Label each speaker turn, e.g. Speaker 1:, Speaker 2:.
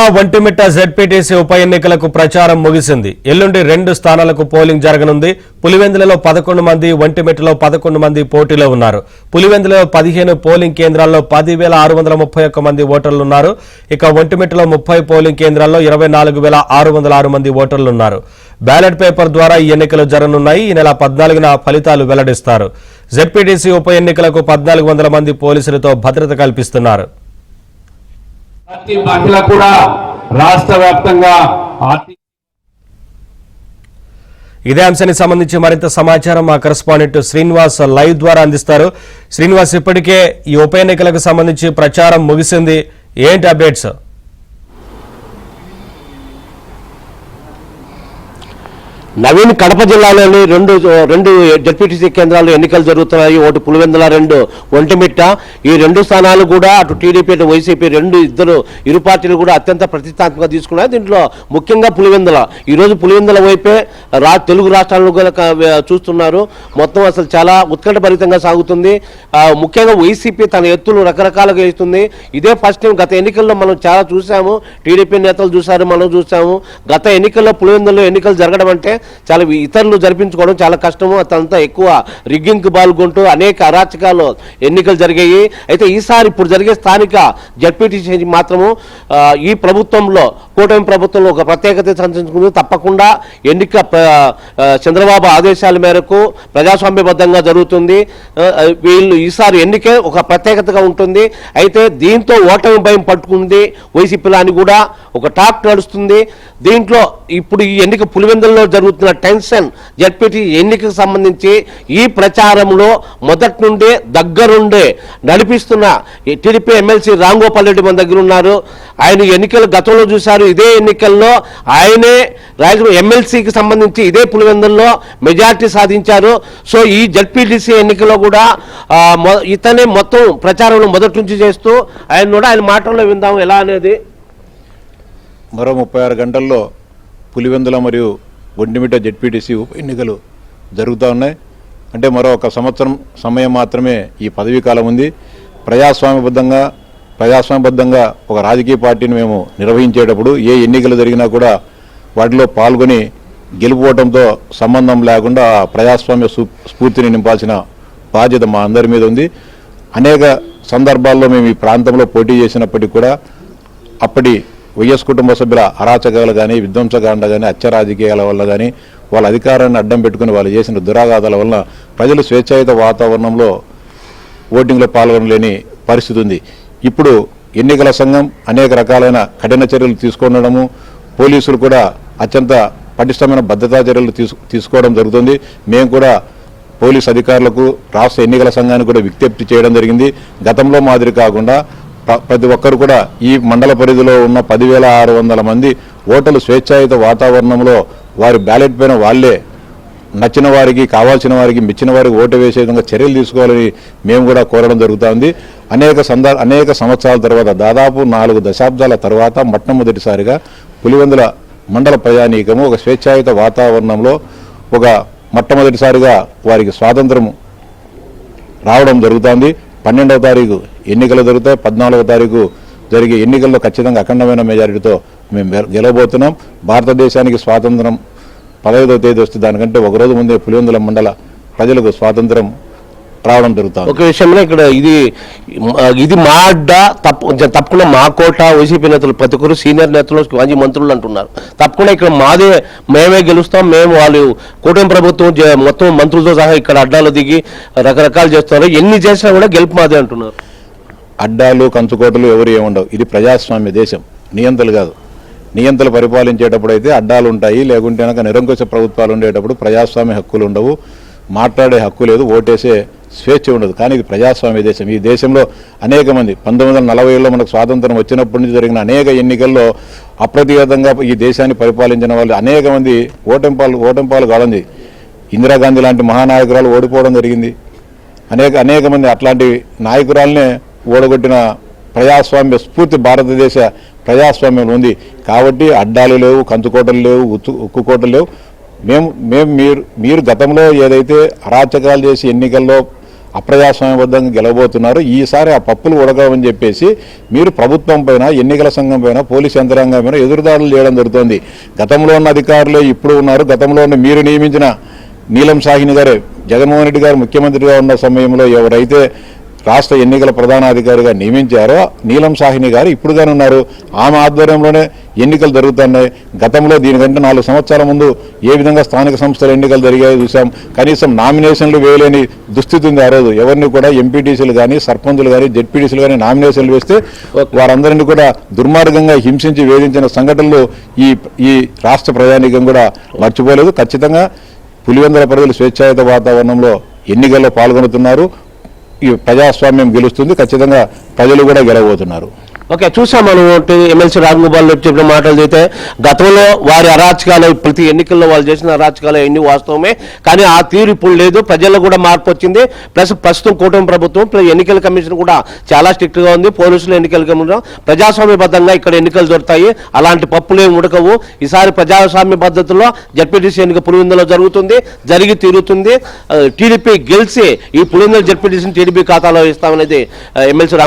Speaker 1: జిల్లా ఒంటిమిట్ట జెడ్పీటీసీ ఉప ఎన్నికలకు ప్రచారం ముగిసింది. ఎల్లుండి 2 స్థానాలకు పోలింగ్ జరగనుంది. పులివెందులలో 11 మంది, ఒంటిమిట్టలో 11 మంది పోటీలో ఉన్నారు. పులివెందులలో 15 పోలింగ్ కేంద్రాల్లో 10,631 మంది ఓటర్లున్నారు. ఇక ఒంటిమిట్టలో 30 పోలింగ్ కేంద్రాల్లో 24,606 మంది ఓటర్లున్నారు. బ్యాలెట్ పేపర్ ద్వారా ఈ ఎన్నికలు జరగనున్నాయి. ఈ నెల 14న ఫలితాలు వెల్లడిస్తారు. జెడ్పీటీసీ ఉప ఎన్నికలకు 1,400 మంది పోలీసులతో భద్రత కల్పిస్తున్నారు.
Speaker 2: ప్రతి మహిళ కూడా రాష్ట్ర వ్యాప్తంగా
Speaker 1: ఇదే అంశానికి సంబంధించి మరింత సమాచారం మా కరెస్పాండెంట్ శ్రీనివాస్ లైవ్ ద్వారా అందిస్తారు. శ్రీనివాస్, ఇప్పటికే ఈ ఉప ఎన్నికలకు సంబంధించి ప్రచారం ముగిసింది, ఏంటి అప్డేట్స్?
Speaker 3: నవీన్ కడప జిల్లాలోని రెండు జెడ్పీటీసీ కేంద్రాల్లో ఎన్నికలు జరుగుతున్నాయి. ఒకటి పులివెందుల, 2 ఒంటిమిట్ట. ఈ 2 స్థానాలు కూడా అటు టీడీపీ అటు వైసీపీ ఇరు పార్టీలు కూడా అత్యంత ప్రతిష్టాత్మకంగా తీసుకున్నాయి. దీంట్లో ముఖ్యంగా పులివెందుల, ఈరోజు పులివెందుల వైపే తెలుగు రాష్ట్రాలను చూస్తున్నారు. మొత్తం అసలు చాలా ఉత్కంఠభరితంగా సాగుతుంది. ముఖ్యంగా వైసీపీ తన ఎత్తులు రకరకాలుగా వేస్తుంది. ఇదే ఫస్ట్ టైం. గత ఎన్నికల్లో మనం చాలా చూసాము, టీడీపీ నేతలు చూసారు, మనం చూసాము. గత ఎన్నికల్లో పులివెందులలో ఎన్నికలు జరగడం అంటే చాలా ఇతరులు జరిపించుకోవడం చాలా కష్టము. అతంతా ఎక్కువ రిగ్గింగ్ పాల్గొంటూ అనేక అరాచకాలు ఎన్నికలు జరిగాయి. అయితే ఈసారి ఇప్పుడు జరిగే స్థానిక జెడ్పీటీసీ మాత్రము ఈ ప్రభుత్వంలో, కూటమి ప్రభుత్వంలో ఒక ప్రత్యేకత సంతరించుకుంది. తప్పకుండా ఎన్నిక చంద్రబాబు ఆదేశాల మేరకు ప్రజాస్వామ్యబద్ధంగా జరుగుతుంది. వీళ్ళు ఈసారి ఎన్నికే ఒక ప్రత్యేకతగా ఉంటుంది. అయితే దీంతో ఓటమి భయం పట్టుకుంది వైసీపీలో అని కూడా ఒక టాక్ నడుస్తుంది. దీంట్లో ఇప్పుడు ఈ ఎన్నిక పులివెందులలో జరుగుతున్న టెన్షన్, జెడ్పీటీ ఎన్నికకు సంబంధించి ఈ ప్రచారంలో మొదటి నుండే దగ్గరుండే నడిపిస్తున్న టీడీపీ ఎమ్మెల్సీ రాంగోపాల్ రెడ్డి మన దగ్గర ఉన్నారు. ఆయన ఎన్నికలు గతంలో చూశారు. ఇదే ఎన్నికల్లో ఆయనే రాయలసీమ ఎమ్మెల్సీకి సంబంధించి ఇదే పులివెందుల్లో మెజార్టీ సాధించారు. సో ఈ జెడ్పీటీసీ ఎన్నికలో కూడా ఇతనే మొత్తం ప్రచారంలో మొదటి నుంచి చేస్తూ ఆయన మాటల్లో విందాం ఎలా అనేది.
Speaker 4: మరో 36 గంటల్లో పులివెందుల మరియు ఒంటిమిట్ట జెడ్పీటీసీ ఉప ఎన్నికలు జరుగుతూ ఉన్నాయి. అంటే మరో 1 సంవత్సరం సమయం మాత్రమే ఈ పదవీ కాలం ఉంది. ప్రజాస్వామ్యబద్ధంగా ఒక రాజకీయ పార్టీని మేము నిర్వహించేటప్పుడు ఏ ఎన్నికలు జరిగినా కూడా వాటిలో పాల్గొని గెలుపుకోవడంతో సంబంధం లేకుండా ప్రజాస్వామ్య స్ఫూర్తిని నింపాల్సిన బాధ్యత మా అందరి మీద ఉంది. అనేక సందర్భాల్లో మేము ఈ ప్రాంతంలో పోటీ చేసినప్పటికీ కూడా అప్పటి వైఎస్ కుటుంబ సభ్యుల అరాచకాలు కానీ, విధ్వంసకాండ కానీ, హత్య రాజకీయాల వల్ల కానీ, వాళ్ళ అధికారాన్ని అడ్డం పెట్టుకుని వాళ్ళు చేసిన దురాఘాతాల వల్ల ప్రజలు స్వేచ్ఛాయుత వాతావరణంలో ఓటింగ్లో పాల్గొనలేని పరిస్థితి ఉంది. ఇప్పుడు ఎన్నికల సంఘం అనేక రకాలైన కఠిన చర్యలు తీసుకుండడము, పోలీసులు కూడా అత్యంత పటిష్టమైన భద్రతా చర్యలు తీసుకోవడం జరుగుతుంది. మేము కూడా పోలీస్ అధికారులకు, రాష్ట్ర ఎన్నికల సంఘానికి కూడా విజ్ఞప్తి చేయడం జరిగింది. గతంలో మాదిరి కాకుండా ప్రతి ఒక్కరు కూడా ఈ మండల పరిధిలో ఉన్న 10,600 మంది ఓటర్లు స్వేచ్ఛాయుత వాతావరణంలో వారి బ్యాలెట్ పైన వాళ్లే నచ్చిన వారికి, కావాల్సిన వారికి, మెచ్చిన వారికి ఓటు వేసే విధంగా చర్యలు తీసుకోవాలని మేము కూడా కోరడం జరుగుతుంది. అనేక సంవత్సరాల తర్వాత, దాదాపు 4 దశాబ్దాల తర్వాత మొట్టమొదటిసారిగా పులివెందుల మండల ప్రజానీకము ఒక స్వేచ్ఛాయుత వాతావరణంలో మొట్టమొదటిసారిగా వారికి స్వాతంత్రం రావడం జరుగుతుంది. 12వ తారీఖు ఎన్నికలు జరుగుతాయి. 14వ తారీఖు జరిగే ఎన్నికల్లో ఖచ్చితంగా అఖండమైన మెజారిటీతో మేము గెలవబోతున్నాం. భారతదేశానికి స్వాతంత్రం 15వ తేదీ వస్తే దానికంటే ఒకరోజు ముందే పులివెందుల మండల ప్రజలకు స్వాతంత్రం రావడం జరుగుతుంది.
Speaker 3: ఒక విషయంలో ఇక్కడ ఇది మా అడ్డ, తప్పకుండా మా కోట. వైసీపీ నేతలు ప్రతి ఒక్కరు సీనియర్ నేతలు, మాజీ మంత్రులు అంటున్నారు. తప్పకుండా ఇక్కడ మేమే గెలుస్తాం, మేము వాళ్ళు కూటమి ప్రభుత్వం మొత్తం మంత్రులతో సహా ఇక్కడ అడ్డాలు దిగి రకరకాలు చేస్తున్నారు. ఎన్ని చేసినా కూడా గెలుపు మాదే అంటున్నారు.
Speaker 4: అడ్డాలు, కంచుకోటలు ఎవరు ఏముండవు. ఇది ప్రజాస్వామ్య దేశం, నియంతలు కాదు. నియంతలు పరిపాలించేటప్పుడు అయితే అడ్డాలు ఉంటాయి, లేకుంటే కనుక నిరంకుశ ప్రభుత్వాలు ఉండేటప్పుడు ప్రజాస్వామ్య హక్కులు ఉండవు, మాట్లాడే హక్కు లేదు, ఓటేసే స్వేచ్ఛ ఉండదు. కానీ ఇది ప్రజాస్వామ్య దేశం. ఈ దేశంలో అనేక మంది 1940లో మనకు స్వాతంత్రం వచ్చినప్పటి నుంచి జరిగిన అనేక ఎన్నికల్లో అప్రతిహతంగా ఈ దేశాన్ని పరిపాలించిన వాళ్ళు అనేక మంది ఓటంపాలు కాలంది. ఇందిరాగాంధీ లాంటి మహానాయకురాలు ఓడిపోవడం జరిగింది. అనేక మంది అట్లాంటి నాయకురాలనే ఓడగొట్టిన ప్రజాస్వామ్య స్ఫూర్తి భారతదేశ ప్రజాస్వామ్యం ఉంది. కాబట్టి అడ్డాలు లేవు, కంచుకోటలు లేవు, ఉక్కుకోటలు లేవు. మీరు గతంలో ఏదైతే అరాచకాలు చేసి ఎన్నికల్లో అప్రజాస్వామ్యబద్ధంగా గెలవబోతున్నారు. ఈసారి ఆ పప్పులు ఉడకమని చెప్పేసి మీరు ప్రభుత్వం పైన, ఎన్నికల సంఘం పైన, పోలీసు యంత్రాంగం పైన ఎదురుదాడులు చేయడం జరుగుతోంది. గతంలో ఉన్న అధికారులే ఇప్పుడు ఉన్నారు. గతంలో ఉన్న మీరు నియమించిన నీలం సాహ్ని గారే, జగన్మోహన్ రెడ్డి గారు ముఖ్యమంత్రిగా ఉన్న సమయంలో ఎవరైతే రాష్ట్ర ఎన్నికల ప్రధానాధికారిగా నియమించారో నీలం సాహ్ని గారు ఇప్పుడుగానే ఉన్నారు. ఆమె ఆధ్వర్యంలోనే ఎన్నికలు జరుగుతున్నాయి. గతంలో దీనికంటే 4 సంవత్సరాల ముందు ఏ విధంగా స్థానిక సంస్థల ఎన్నికలు జరిగాయో చూసాం. కనీసం నామినేషన్లు వేయలేని దుస్థితి ఉంది. ఆ రోజు ఎవరిని కూడా ఎంపీటీసీలు కానీ, సర్పంచులు కానీ, జెడ్పీటీసీలు కానీ నామినేషన్లు వేస్తే వారందరినీ కూడా దుర్మార్గంగా హింసించి వేధించిన సంఘటనలు ఈ రాష్ట్ర ప్రజానీకం కూడా మర్చిపోలేదు. ఖచ్చితంగా పులివెందుల ప్రజలు స్వేచ్ఛాయుత వాతావరణంలో ఎన్నికల్లో పాల్గొనుతున్నారు. ఈ ప్రజాస్వామ్యం గెలుస్తుంది. ఖచ్చితంగా ప్రజలు కూడా గెలవబోతున్నారు.
Speaker 3: ఓకే, చూసాం మనం ఎమ్మెల్సీ రాజగోపాల్ రెడ్డి చెప్పిన మాటలు అయితే గతంలో వారి అరాచకాలు, ప్రతి ఎన్నికల్లో వాళ్ళు చేసిన అరాచకాలు ఎన్ని వాస్తవమే, కానీ ఆ తీరు ఇప్పుడు లేదు. ప్రజల్లో కూడా మార్పు వచ్చింది. ప్లస్ ప్రస్తుతం కూటమి ప్రభుత్వం, ఎన్నికల కమిషన్ కూడా చాలా స్ట్రిక్ట్ గా ఉంది. పోలీసులు, ఎన్నికల కమిషన్ ప్రజాస్వామ్యబద్ధంగా ఇక్కడ ఎన్నికలు జరుగుతాయి. అలాంటి పప్పులేం ఉడకవు. ఈసారి ప్రజాస్వామ్య పద్ధతిలో జడ్పీటీసీ ఎన్నిక పులివెందులో జరుగుతుంది, జరిగి తీరుతుంది. టీడీపీ గెలిచి ఈ పులివెందుల జడ్పీటీసీని టీడీపీ ఖాతాలో ఇస్తామనేది ఎమ్మెల్సీ